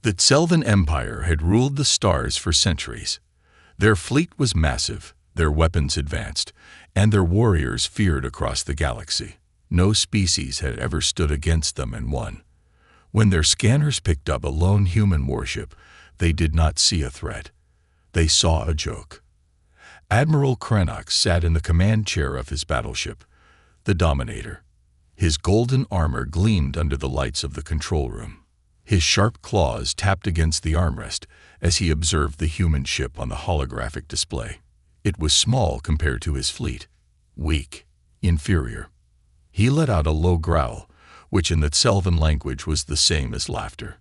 The Selvan Empire had ruled the stars for centuries. Their fleet was massive, their weapons advanced, and their warriors feared across the galaxy. No species had ever stood against them and won. When their scanners picked up a lone human warship, they did not see a threat. They saw a joke. Admiral Krennox sat in the command chair of his battleship, the Dominator. His golden armor gleamed under the lights of the control room. His sharp claws tapped against the armrest as he observed the human ship on the holographic display. It was small compared to his fleet, weak, inferior. He let out a low growl, which in the Selvan language was the same as laughter.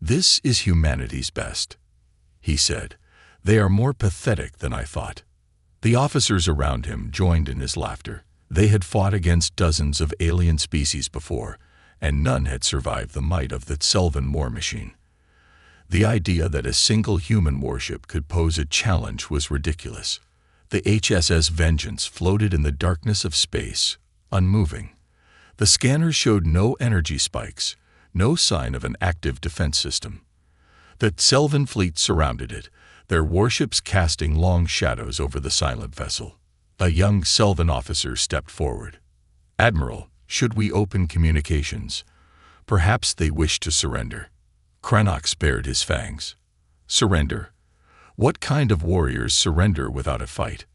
"This is humanity's best," he said. "They are more pathetic than I thought." The officers around him joined in his laughter. They had fought against dozens of alien species before, and none had survived the might of the Selvan war machine. The idea that a single human warship could pose a challenge was ridiculous. The HSS Vengeance floated in the darkness of space, unmoving. The scanners showed no energy spikes, no sign of an active defense system. The Selvan fleet surrounded it, their warships casting long shadows over the silent vessel. A young Selvan officer stepped forward. "Admiral, should we open communications? Perhaps they wish to surrender." Krennox bared his fangs. "Surrender? What kind of warriors surrender without a fight?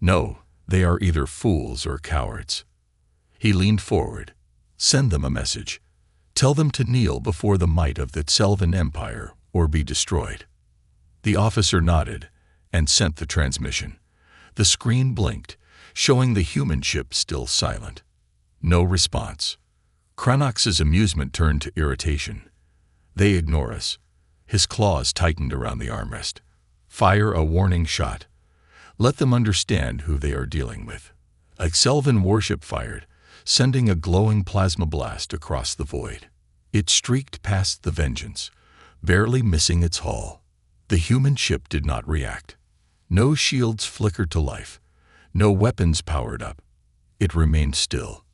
No, they are either fools or cowards." He leaned forward. "Send them a message. Tell them to kneel before the might of the Selvan Empire or be destroyed." The officer nodded and sent the transmission. The screen blinked, showing the human ship still silent. No response. Krennox's amusement turned to irritation. "They ignore us." His claws tightened around the armrest. "Fire a warning shot. Let them understand who they are dealing with." A Selvan warship fired, sending a glowing plasma blast across the void. It streaked past the Vengeance, barely missing its hull. The human ship did not react. No shields flickered to life. No weapons powered up. It remained still.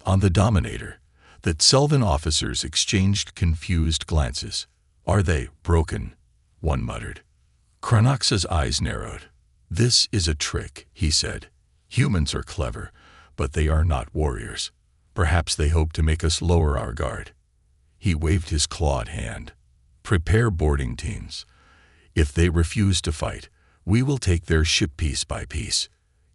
On the Dominator, the Selvan officers exchanged confused glances. "Are they broken?" one muttered. Krennox's eyes narrowed. "This is a trick," he said. "Humans are clever, but they are not warriors. Perhaps they hope to make us lower our guard." He waved his clawed hand. "Prepare boarding teams. If they refuse to fight, we will take their ship piece by piece."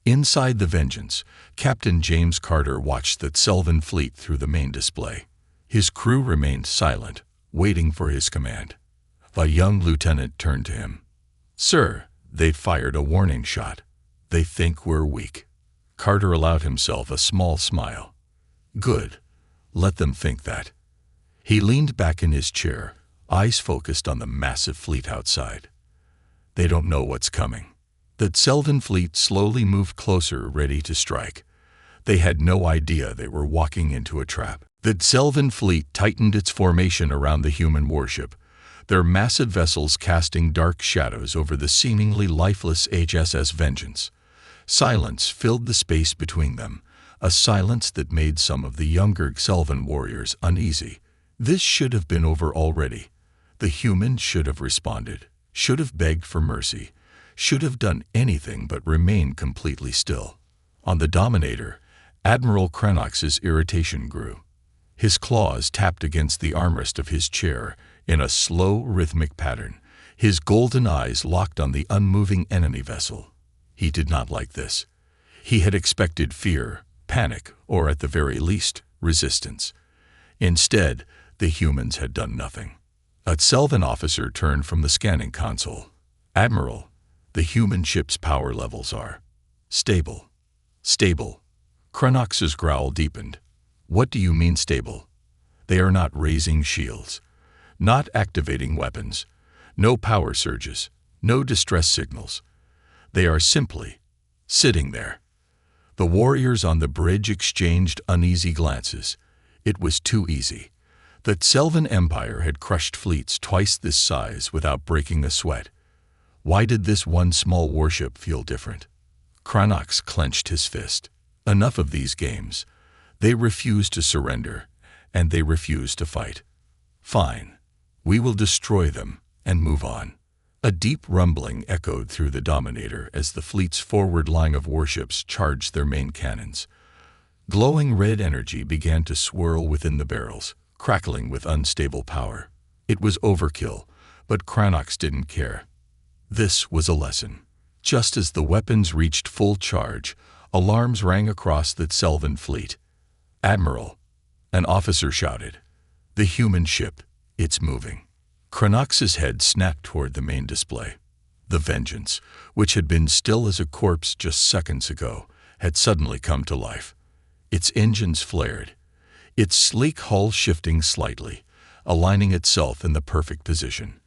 Inside the Vengeance, Captain James Carter watched the Selvan fleet through the main display. His crew remained silent, waiting for his command. A young lieutenant turned to him. "Sir, they've fired a warning shot. They think we're weak." Carter allowed himself a small smile. "Good. Let them think that." He leaned back in his chair, eyes focused on the massive fleet outside. "They don't know what's coming." The Selvan fleet slowly moved closer, ready to strike. They had no idea they were walking into a trap. The Selvan fleet tightened its formation around the human warship, their massive vessels casting dark shadows over the seemingly lifeless HSS Vengeance. Silence filled the space between them, a silence that made some of the younger Selvan warriors uneasy. This should have been over already. The humans should have responded, should have begged for mercy, should have done anything but remain completely still. On the Dominator, Admiral Krennox's irritation grew. His claws tapped against the armrest of his chair in a slow, rhythmic pattern, his golden eyes locked on the unmoving enemy vessel. He did not like this. He had expected fear, panic, or at the very least, resistance. Instead, the humans had done nothing. A Selvan officer turned from the scanning console. "Admiral, the human ship's power levels are stable." "Stable?" Krennox's growl deepened. "What do you mean stable?" "They are not raising shields, not activating weapons, no power surges, no distress signals. They are simply sitting there." The warriors on the bridge exchanged uneasy glances. It was too easy. The Selvan Empire had crushed fleets twice this size without breaking a sweat. Why did this one small warship feel different? Krennox clenched his fist. Enough of these games. They refuse to surrender, and they refuse to fight. Fine. We will destroy them and move on. A deep rumbling echoed through the Dominator as the fleet's forward line of warships charged their main cannons. Glowing red energy began to swirl within the barrels, crackling with unstable power. It was overkill, but Cranox didn't care. This was a lesson. Just as the weapons reached full charge, alarms rang across the Selvan fleet. "Admiral," an officer shouted. "The human ship, it's moving." Cranox's head snapped toward the main display. The Vengeance, which had been still as a corpse just seconds ago, had suddenly come to life. Its engines flared, its sleek hull shifting slightly, aligning itself in the perfect position.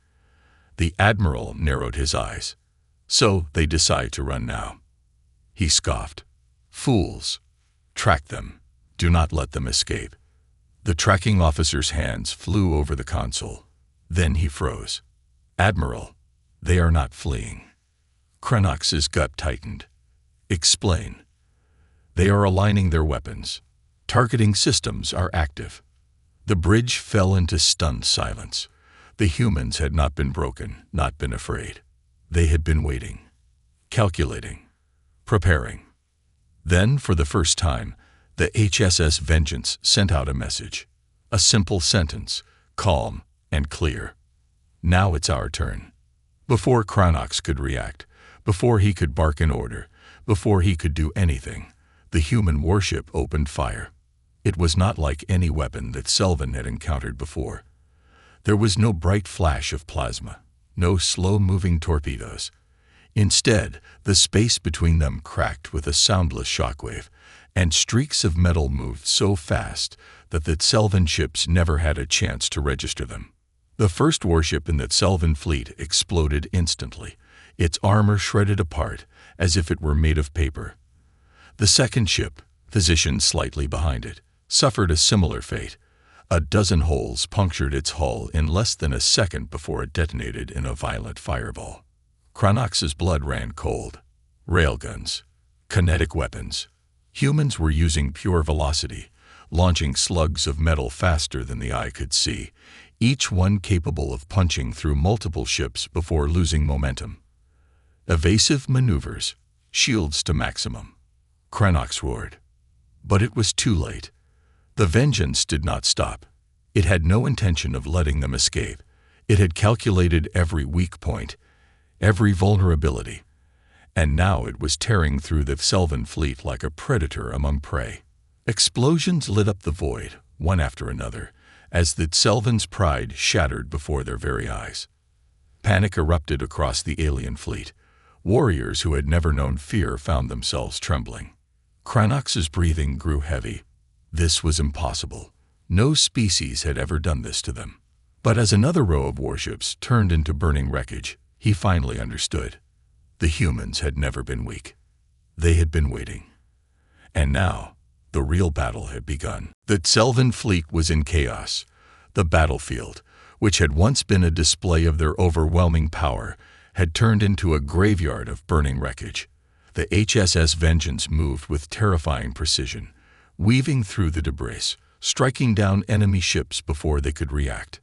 The Admiral narrowed his eyes. "So they decide to run now." He scoffed. "Fools. Track them. Do not let them escape." The tracking officer's hands flew over the console. Then he froze. "Admiral, they are not fleeing." Cranox's gut tightened. "Explain." "They are aligning their weapons. Targeting systems are active." The bridge fell into stunned silence. The humans had not been broken, not been afraid. They had been waiting, calculating, preparing. Then, for the first time, the HSS Vengeance sent out a message. A simple sentence, calm and clear. "Now it's our turn." Before Cranox could react, before he could bark an order, before he could do anything, the human warship opened fire. It was not like any weapon that Selvan had encountered before. There was no bright flash of plasma, no slow-moving torpedoes. Instead, the space between them cracked with a soundless shockwave, and streaks of metal moved so fast that the Selvan ships never had a chance to register them. The first warship in the Selvan fleet exploded instantly, its armor shredded apart as if it were made of paper. The second ship, positioned slightly behind it, suffered a similar fate. A dozen holes punctured its hull in less than a second before it detonated in a violent fireball. Cranox's blood ran cold. Railguns, kinetic weapons. Humans were using pure velocity, launching slugs of metal faster than the eye could see, each one capable of punching through multiple ships before losing momentum. Evasive maneuvers, shields to maximum. Cranox roared. But it was too late. The Vengeance did not stop. It had no intention of letting them escape. It had calculated every weak point, every vulnerability, and now it was tearing through the Selvan fleet like a predator among prey. Explosions lit up the void, one after another, as the Selvan's pride shattered before their very eyes. Panic erupted across the alien fleet. Warriors who had never known fear found themselves trembling. Cranox's breathing grew heavy. This was impossible. No species had ever done this to them. But as another row of warships turned into burning wreckage, he finally understood. The humans had never been weak. They had been waiting. And now, the real battle had begun. The Selvan fleet was in chaos. The battlefield, which had once been a display of their overwhelming power, had turned into a graveyard of burning wreckage. The HSS Vengeance moved with terrifying precision, weaving through the debris, striking down enemy ships before they could react.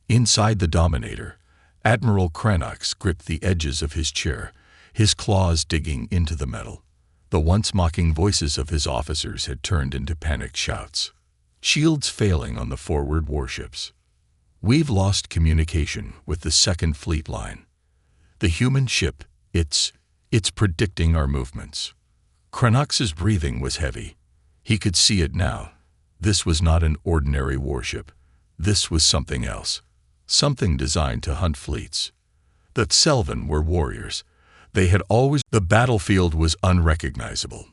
Inside the Dominator, Admiral Cranox gripped the edges of his chair, his claws digging into the metal. The once mocking voices of his officers had turned into panicked shouts. Shields failing on the forward warships. "We've lost communication with the Second Fleet Line. The human ship, it's predicting our movements." Cranox's breathing was heavy. He could see it now. This was not an ordinary warship. This was something else. Something designed to hunt fleets. The Selvan were warriors. They had always... The battlefield was unrecognizable.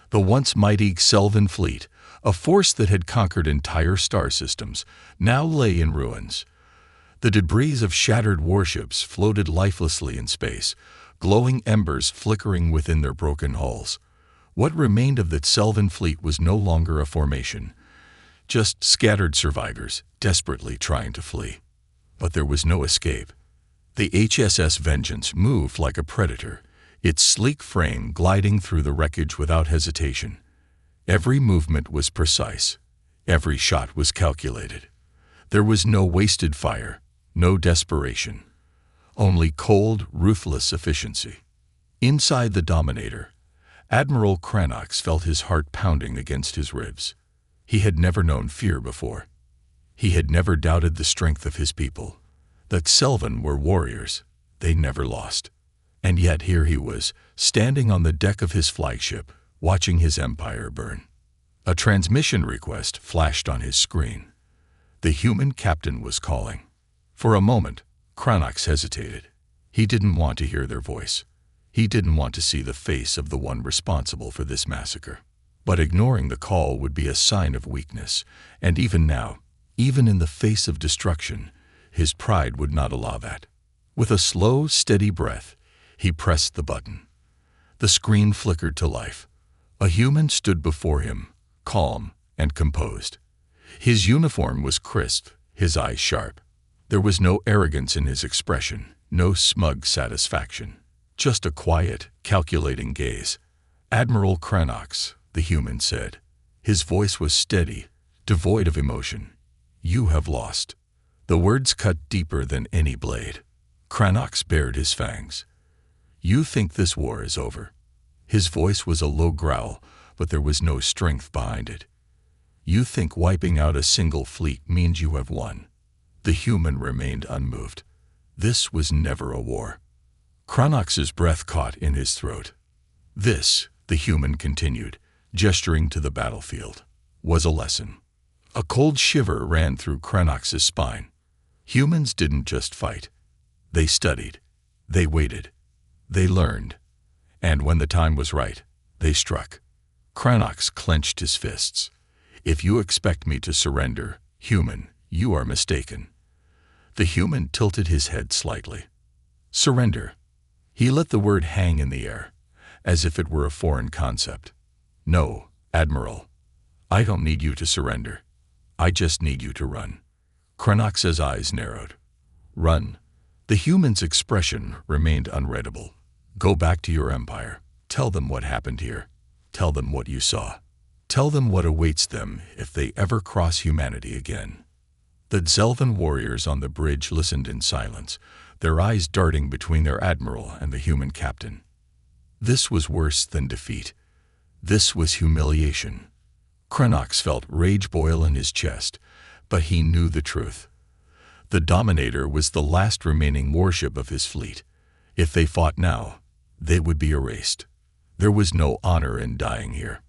The once mighty Selvan fleet, a force that had conquered entire star systems, now lay in ruins. The debris of shattered warships floated lifelessly in space, glowing embers flickering within their broken hulls. What remained of the Selvan fleet was no longer a formation, just scattered survivors desperately trying to flee. But there was no escape. The HSS Vengeance moved like a predator, its sleek frame gliding through the wreckage without hesitation. Every movement was precise. Every shot was calculated. There was no wasted fire, no desperation, only cold, ruthless efficiency. Inside the Dominator, Admiral Cranox felt his heart pounding against his ribs. He had never known fear before. He had never doubted the strength of his people. That Selvan were warriors. They never lost. And yet here he was, standing on the deck of his flagship, watching his empire burn. A transmission request flashed on his screen. The human captain was calling. For a moment, Cranox hesitated. He didn't want to hear their voice. He didn't want to see the face of the one responsible for this massacre. But ignoring the call would be a sign of weakness, and even now, even in the face of destruction, his pride would not allow that. With a slow, steady breath, he pressed the button. The screen flickered to life. A human stood before him, calm and composed. His uniform was crisp, his eyes sharp. There was no arrogance in his expression, no smug satisfaction. Just a quiet, calculating gaze. "Admiral Cranox," the human said. His voice was steady, devoid of emotion. "You have lost." The words cut deeper than any blade. Cranox bared his fangs. "You think this war is over?" His voice was a low growl, but there was no strength behind it. "You think wiping out a single fleet means you have won?" The human remained unmoved. This was never a war. Cranox's breath caught in his throat. This, the human continued, gesturing to the battlefield, was a lesson. A cold shiver ran through Cranox's spine. Humans didn't just fight. They studied. They waited. They learned. And when the time was right, they struck. Cranox clenched his fists. "If you expect me to surrender, human, you are mistaken." The human tilted his head slightly. "Surrender." He let the word hang in the air, as if it were a foreign concept. "No, Admiral. I don't need you to surrender. I just need you to run." Cranox's eyes narrowed. "Run." The human's expression remained unreadable. "Go back to your empire. Tell them what happened here. Tell them what you saw. Tell them what awaits them if they ever cross humanity again." The Zelvan warriors on the bridge listened in silence, their eyes darting between their admiral and the human captain. This was worse than defeat. This was humiliation. Cranox felt rage boil in his chest, but he knew the truth. The Dominator was the last remaining warship of his fleet. If they fought now, they would be erased. There was no honor in dying here.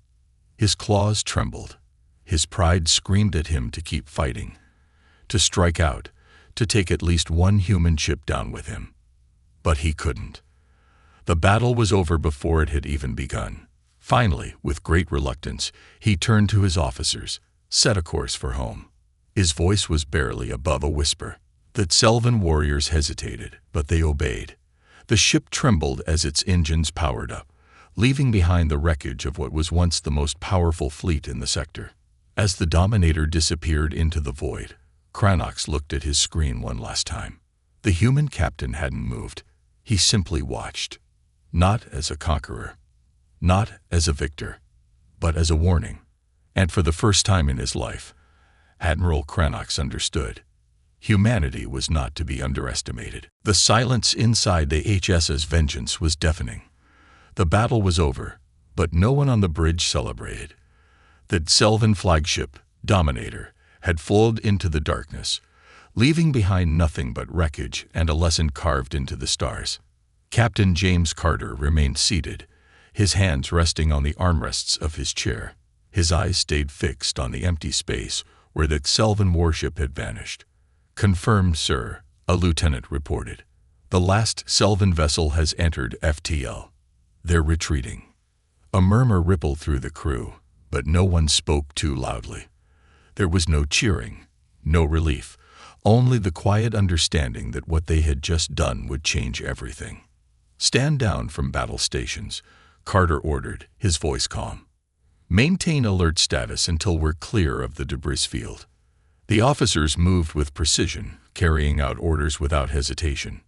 His claws trembled. His pride screamed at him to keep fighting, to strike out, to take at least one human ship down with him. But he couldn't. The battle was over before it had even begun. Finally, with great reluctance, he turned to his officers, set a course for home. His voice was barely above a whisper. The Selvan warriors hesitated, but they obeyed. The ship trembled as its engines powered up, leaving behind the wreckage of what was once the most powerful fleet in the sector. As the Dominator disappeared into the void, Cranox looked at his screen one last time. The human captain hadn't moved. He simply watched. Not as a conqueror, not as a victor, but as a warning. And for the first time in his life, Admiral Cranox understood. Humanity was not to be underestimated. The silence inside the HS's Vengeance was deafening. The battle was over, but no one on the bridge celebrated. The Selvan flagship, Dominator, had flowed into the darkness, leaving behind nothing but wreckage and a lesson carved into the stars. Captain James Carter remained seated, his hands resting on the armrests of his chair. His eyes stayed fixed on the empty space where the Selvan warship had vanished. "Confirmed, sir," a lieutenant reported. "The last Selvan vessel has entered FTL. They're retreating." A murmur rippled through the crew, but no one spoke too loudly. There was no cheering, no relief, only the quiet understanding that what they had just done would change everything. "Stand down from battle stations," Carter ordered, his voice calm. "Maintain alert status until we're clear of the debris field." The officers moved with precision, carrying out orders without hesitation.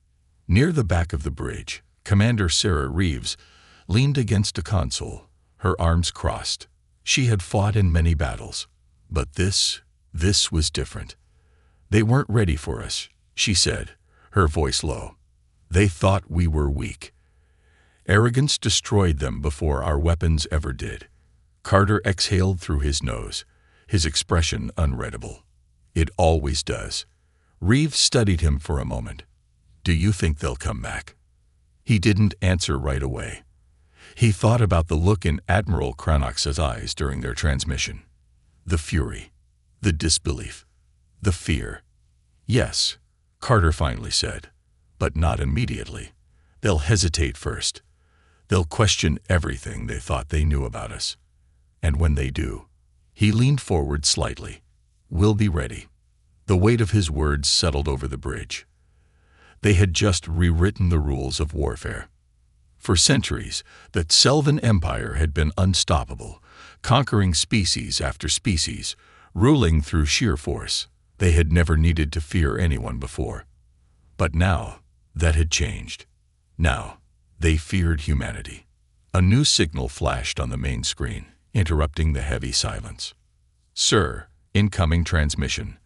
Near the back of the bridge, Commander Sarah Reeves leaned against a console, her arms crossed. She had fought in many battles. But this was different. "They weren't ready for us," she said, her voice low. They thought we were weak. Arrogance destroyed them before our weapons ever did. Carter exhaled through his nose, his expression unreadable. It always does. Reeves studied him for a moment. Do you think they'll come back? He didn't answer right away. He thought about the look in Admiral Cranach's eyes during their transmission. The fury, the disbelief, the fear. Yes, Carter finally said, but not immediately. They'll hesitate first. They'll question everything they thought they knew about us. And when they do, he leaned forward slightly. We'll be ready. The weight of his words settled over the bridge. They had just rewritten the rules of warfare. For centuries, the Selvan Empire had been unstoppable, conquering species after species, ruling through sheer force. They had never needed to fear anyone before. But now, that had changed. Now, they feared humanity. A new signal flashed on the main screen, interrupting the heavy silence. Sir, incoming transmission,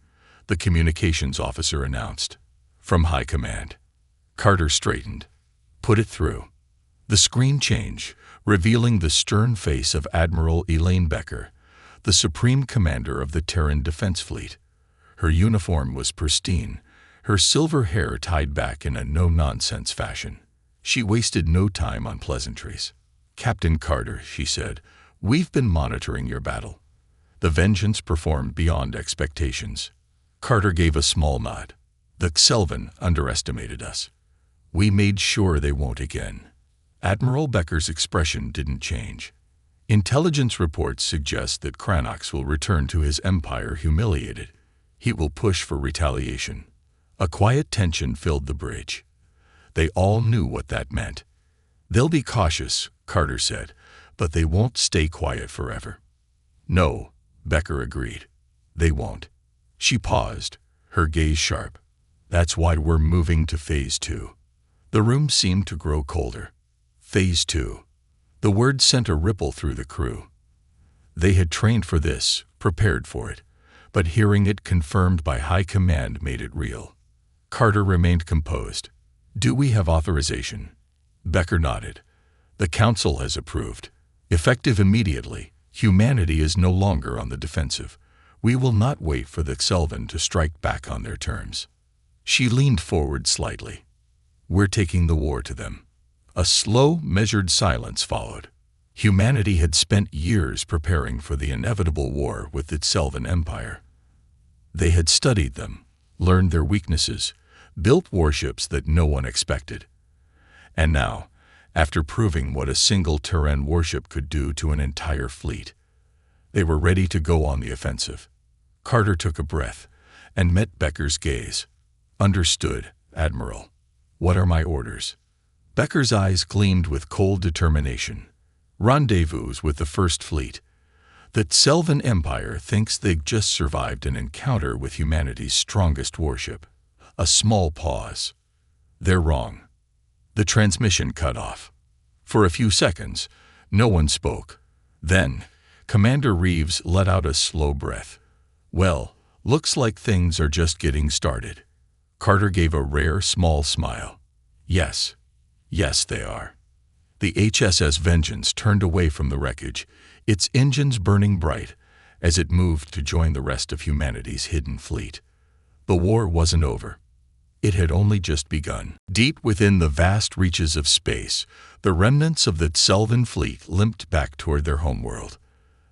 the communications officer announced. From High Command. Carter straightened. Put it through. The screen changed, revealing the stern face of Admiral Elaine Becker, the Supreme Commander of the Terran Defense Fleet. Her uniform was pristine, her silver hair tied back in a no-nonsense fashion. She wasted no time on pleasantries. Captain Carter, she said, we've been monitoring your battle. The Vengeance performed beyond expectations. Carter gave a small nod. The Selvan underestimated us. We made sure they won't again. Admiral Becker's expression didn't change. Intelligence reports suggest that Cranach will return to his empire humiliated. He will push for retaliation. A quiet tension filled the bridge. They all knew what that meant. They'll be cautious, Carter said, but they won't stay quiet forever. No, Becker agreed. They won't. She paused, her gaze sharp. That's why we're moving to Phase 2. The room seemed to grow colder. Phase 2. The word sent a ripple through the crew. They had trained for this, prepared for it, but hearing it confirmed by High Command made it real. Carter remained composed. Do we have authorization? Becker nodded. The Council has approved. Effective immediately, humanity is no longer on the defensive. We will not wait for the Selvan to strike back on their terms. She leaned forward slightly. We're taking the war to them. A slow, measured silence followed. Humanity had spent years preparing for the inevitable war with its Selvan Empire. They had studied them, learned their weaknesses, built warships that no one expected. And now, after proving what a single Terran warship could do to an entire fleet, they were ready to go on the offensive. Carter took a breath and met Becker's gaze. Understood, Admiral. What are my orders? Becker's eyes gleamed with cold determination. Rendezvous with the First Fleet. The Selvan Empire thinks they've just survived an encounter with humanity's strongest warship. A small pause. They're wrong. The transmission cut off. For a few seconds, no one spoke. Then, Commander Reeves let out a slow breath. Well, looks like things are just getting started. Carter gave a rare, small smile. Yes. Yes, they are. The HSS Vengeance turned away from the wreckage, its engines burning bright, as it moved to join the rest of humanity's hidden fleet. The war wasn't over. It had only just begun. Deep within the vast reaches of space, the remnants of the Selvan fleet limped back toward their homeworld.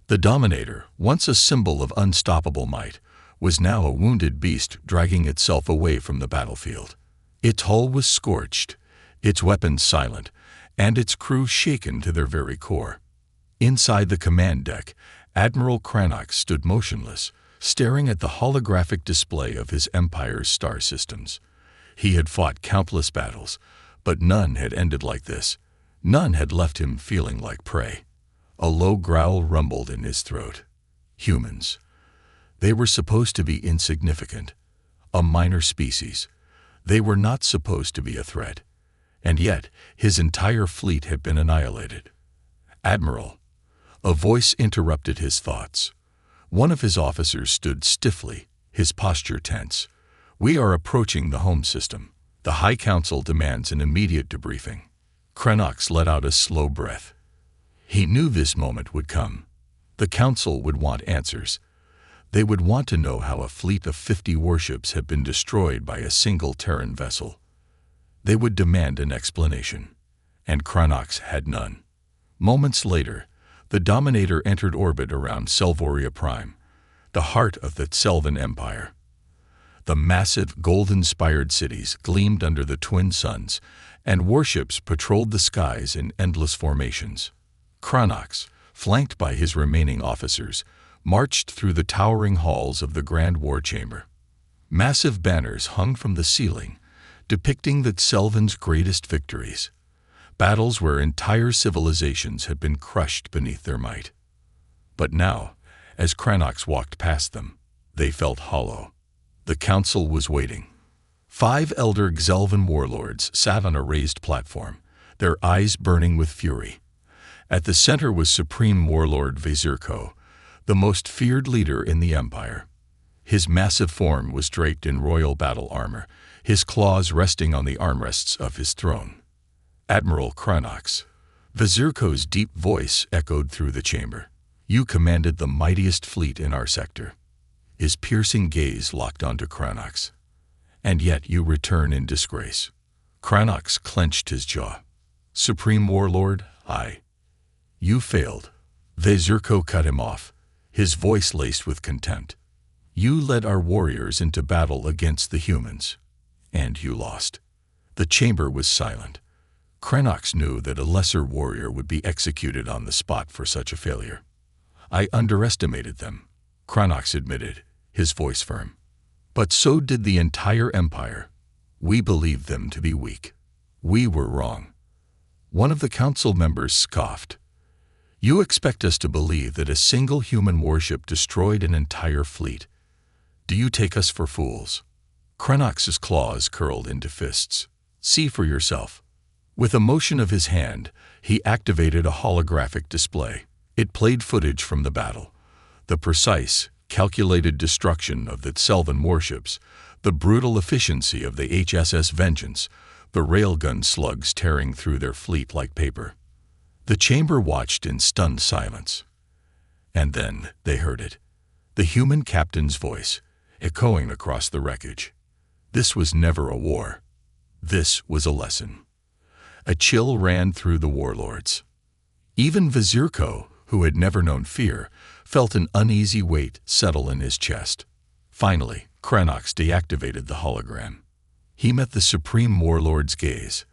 The Dominator, once a symbol of unstoppable might, was now a wounded beast dragging itself away from the battlefield. Its hull was scorched, its weapons silent, and its crew shaken to their very core. Inside the command deck, Admiral Cranach stood motionless, staring at the holographic display of his empire's star systems. He had fought countless battles, but none had ended like this. None had left him feeling like prey. A low growl rumbled in his throat. Humans. They were supposed to be insignificant, a minor species. They were not supposed to be a threat. And yet, his entire fleet had been annihilated. Admiral. A voice interrupted his thoughts. One of his officers stood stiffly, his posture tense. We are approaching the home system. The High Council demands an immediate debriefing. Krenox let out a slow breath. He knew this moment would come. The Council would want answers. They would want to know how a fleet of 50 warships had been destroyed by a single Terran vessel. They would demand an explanation. And Krenox had none. Moments later, the Dominator entered orbit around Selvoria Prime, the heart of the Selvan Empire. The massive, gold-inspired cities gleamed under the twin suns, and warships patrolled the skies in endless formations. Krenox, flanked by his remaining officers, marched through the towering halls of the Grand War Chamber. Massive banners hung from the ceiling, depicting the Selvan's greatest victories, battles where entire civilizations had been crushed beneath their might. But now, as Krenox walked past them, they felt hollow. The Council was waiting. 5 elder Xelvan warlords sat on a raised platform, their eyes burning with fury. At the center was Supreme Warlord Vezirko, the most feared leader in the Empire. His massive form was draped in royal battle armor, his claws resting on the armrests of his throne. Admiral Krenox. Vezirko's deep voice echoed through the chamber. You commanded the mightiest fleet in our sector. His piercing gaze locked onto Krenox. And yet you return in disgrace. Krenox clenched his jaw. Supreme Warlord, You failed. Vezirko cut him off, his voice laced with contempt. You led our warriors into battle against the humans, and you lost. The chamber was silent. Krenox knew that a lesser warrior would be executed on the spot for such a failure. I underestimated them, Krenox admitted, his voice firm. But so did the entire Empire. We believed them to be weak. We were wrong. One of the council members scoffed. You expect us to believe that a single human warship destroyed an entire fleet. Do you take us for fools? Krenox's claws curled into fists. See for yourself. With a motion of his hand, he activated a holographic display. It played footage from the battle. The precise, calculated destruction of the Selvan warships, the brutal efficiency of the HSS Vengeance, the railgun slugs tearing through their fleet like paper. The chamber watched in stunned silence. And then they heard it. The human captain's voice, echoing across the wreckage. This was never a war. This was a lesson. A chill ran through the warlords. Even Vezirko, who had never known fear, felt an uneasy weight settle in his chest. Finally, Krenox deactivated the hologram. He met the Supreme Warlord's gaze.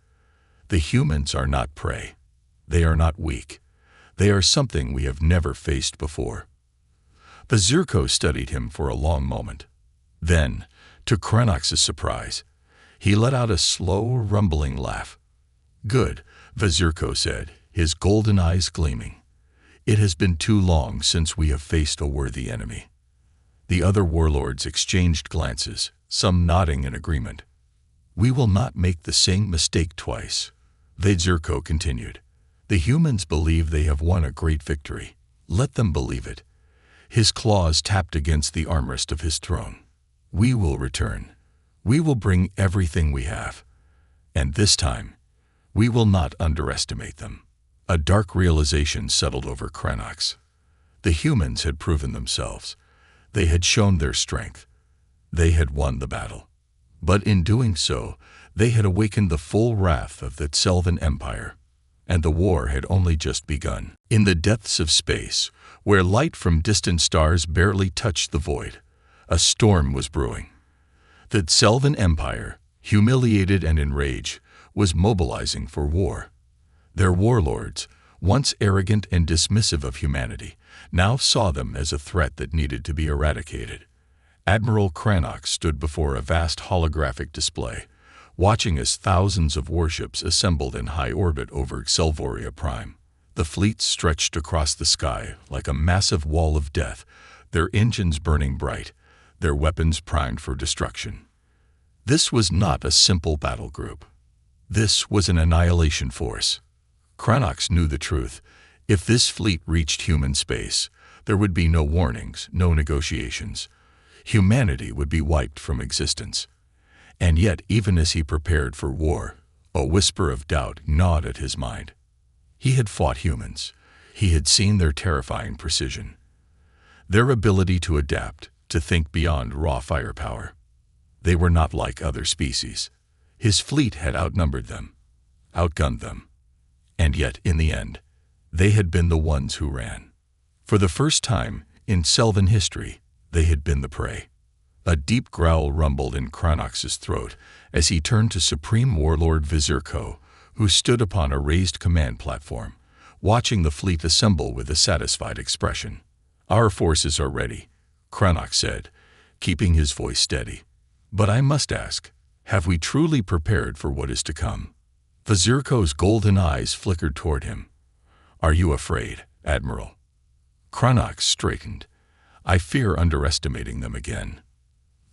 The humans are not prey. They are not weak. They are something we have never faced before. Vezirko studied him for a long moment. Then, to Krenox's surprise, he let out a slow, rumbling laugh. Good, Vezirko said, his golden eyes gleaming. It has been too long since we have faced a worthy enemy. The other warlords exchanged glances, some nodding in agreement. We will not make the same mistake twice, Vezirko continued. The humans believe they have won a great victory. Let them believe it. His claws tapped against the armrest of his throne. We will return. We will bring everything we have. And this time, we will not underestimate them. A dark realization settled over Krenox. The humans had proven themselves. They had shown their strength. They had won the battle. But in doing so, they had awakened the full wrath of the Selvan Empire. And the war had only just begun. In the depths of space, where light from distant stars barely touched the void, a storm was brewing. The Selvan Empire, humiliated and enraged, was mobilizing for war. Their warlords, once arrogant and dismissive of humanity, now saw them as a threat that needed to be eradicated. Admiral Krenox stood before a vast holographic display, watching as thousands of warships assembled in high orbit over Selvoria Prime. The fleet stretched across the sky like a massive wall of death, their engines burning bright, their weapons primed for destruction. This was not a simple battle group. This was an annihilation force. Krenox knew the truth. If this fleet reached human space, there would be no warnings, no negotiations. Humanity would be wiped from existence. And yet, even as he prepared for war, a whisper of doubt gnawed at his mind. He had fought humans. He had seen their terrifying precision, their ability to adapt, to think beyond raw firepower. They were not like other species. His fleet had outnumbered them, outgunned them. And yet, in the end, they had been the ones who ran. For the first time in Sylvan history, they had been the prey. A deep growl rumbled in Cronox's throat as he turned to Supreme Warlord Vizirko, who stood upon a raised command platform, watching the fleet assemble with a satisfied expression. "Our forces are ready," Cronox said, keeping his voice steady. "But I must ask, have we truly prepared for what is to come?" Vizirko's golden eyes flickered toward him. "Are you afraid, Admiral?" Cronox straightened. "I fear underestimating them again."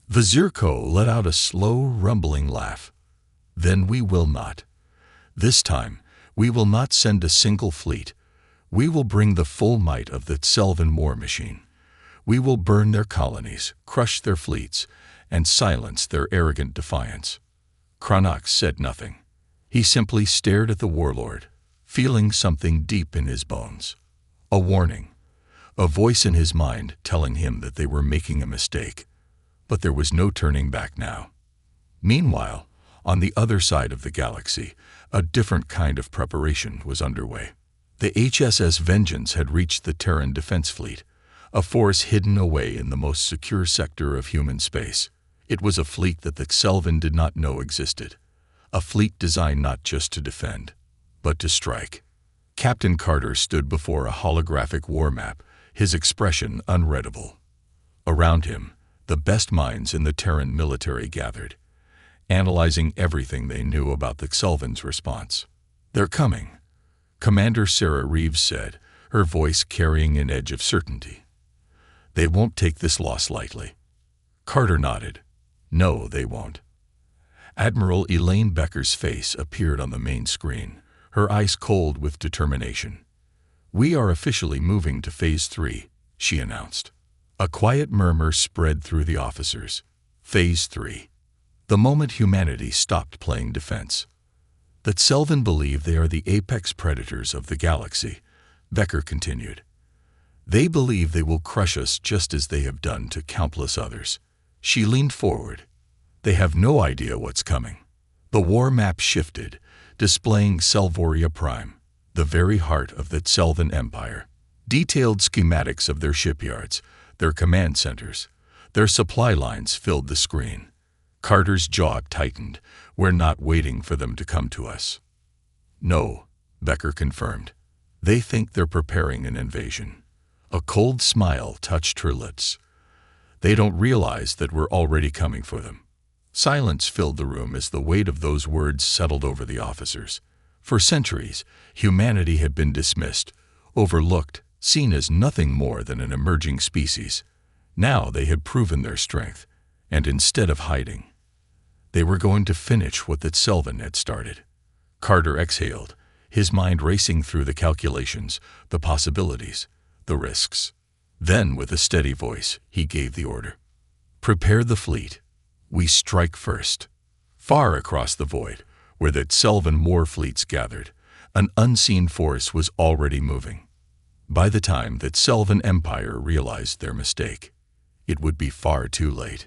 Vizirko let out a slow, rumbling laugh. "Then we will not. This time, we will not send a single fleet. We will bring the full might of the Sylvan war machine. We will burn their colonies, crush their fleets, and silence their arrogant defiance." Cronox said nothing. He simply stared at the warlord, feeling something deep in his bones. A warning, a voice in his mind telling him that they were making a mistake. But there was no turning back now. Meanwhile, on the other side of the galaxy, a different kind of preparation was underway. The HSS Vengeance had reached the Terran Defense Fleet, a force hidden away in the most secure sector of human space. It was a fleet that the Sylvan did not know existed, a fleet designed not just to defend, but to strike. Captain Carter stood before a holographic war map, his expression unreadable. Around him, the best minds in the Terran military gathered, analyzing everything they knew about the Sylvan's response. "They're coming," Commander Sarah Reeves said, her voice carrying an edge of certainty. "They won't take this loss lightly." Carter nodded. "No, they won't." Admiral Elaine Becker's face appeared on the main screen, her eyes cold with determination. "We are officially moving to Phase 3, she announced. A quiet murmur spread through the officers. Phase 3. The moment humanity stopped playing defense. That Sylvan believe they are the apex predators of the galaxy, Becker continued. They believe they will crush us just as they have done to countless others. She leaned forward. They have no idea what's coming. The war map shifted, displaying Selvoria Prime, the very heart of the Sylvan Empire. Detailed schematics of their shipyards, their command centers, their supply lines filled the screen. Carter's jaw tightened. "We're not waiting for them to come to us." "No," Becker confirmed. "They think they're preparing an invasion." A cold smile touched her lips. "They don't realize that we're already coming for them." Silence filled the room as the weight of those words settled over the officers. For centuries, humanity had been dismissed, overlooked, seen as nothing more than an emerging species. Now they had proven their strength, and instead of hiding, they were going to finish what that Sylvan had started. Carter exhaled, his mind racing through the calculations, the possibilities, the risks. Then, with a steady voice, he gave the order. "Prepare the fleet. We strike first." Far across the void, where the Sylvan war fleets gathered, an unseen force was already moving. By the time that Sylvan Empire realized their mistake, it would be far too late.